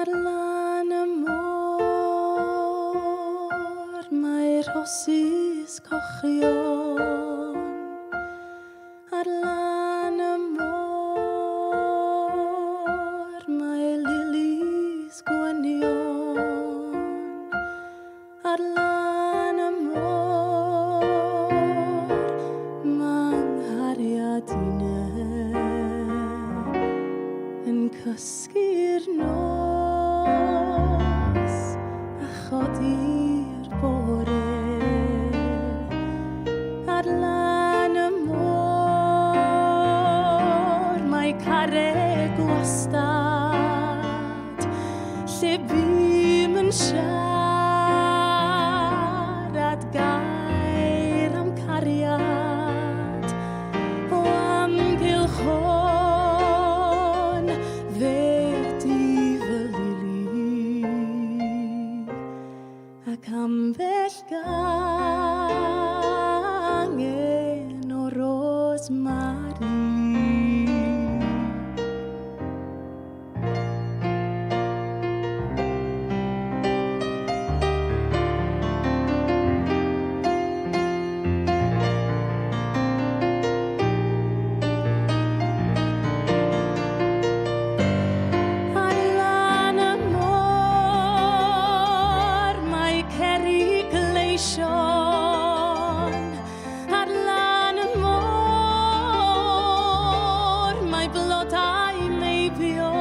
Ar lan y môr mae'r rhosys cochion. Ar lan y môr mae lilis gwynion. Ar lan y môr mae nghariad yn cysgu'r nos a chodi'r bore. Ar lan y môr mae carreg wastad lle bym yn siarad gair am cariad o amgylch hon fe di fy lili ac ambell gangen o rosmari. Ar lan y môr mae cerrig gleision. Ar lan y môr mae blodau meibio.